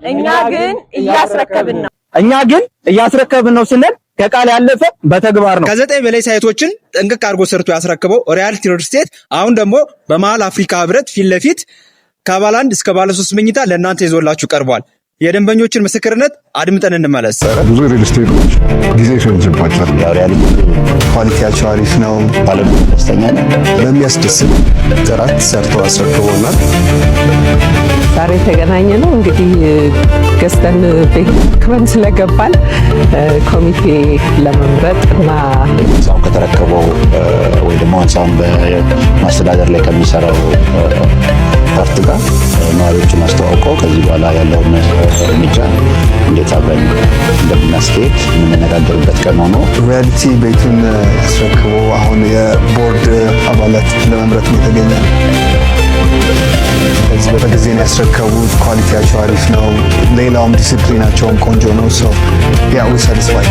እኛ ግን እያስረከብን ነው ስንል ከቃል ያለፈ በተግባር ነው። ከ9 በላይ ሳይቶችን ጥንቅቅ አድርጎ ሰርቶ ያስረክበው ሪያልቲ ሪል ስቴት አሁን ደግሞ በመሃል አፍሪካ ህብረት ፊት ለፊት ከባለ 1 እስከ ባለ 3 መኝታ ለእናንተ ይዞላችሁ ቀርቧል። የደንበኞችን ምስክርነት አድምጠን እንመለስ። ብዙ ሪል ስቴቶች ጊዜ ይፈጅባቸዋል። ሪያልቲ ኳሊቲያቸው አሪፍ ነው። ባለሙያ ደስተኛ ነን። በሚያስደስት ጥራት ሰርተው አስረክበውናል። ዛሬ የተገናኘ ነው እንግዲህ ገዝተን ቤት ክረን ስለገባል ኮሚቴ ለመምረጥ እና እዛው ከተረከበው ወይ ደግሞ ህንፃውን በማስተዳደር ላይ ከሚሰራው ፓርት ጋር ነዋሪዎችን አስተዋውቀው ከዚህ በኋላ ያለውን እርምጃ እንዴት አብረን እንደምናስኬድ የምንነጋገርበት ቀን ሆኖ ሪያልቲ ቤቱን አስረክበው አሁን የቦርድ አባላት ለመምረጥ የተገኘ ነው። እዚህ በጊዜ ነው ያስረከቡት። ኳሊቲያቸው አሪፍ ነው። ሌላውም ዲሲፕሊናቸውም ቆንጆ ነው። ሶ ያ ዊ ሳቲስፋይድ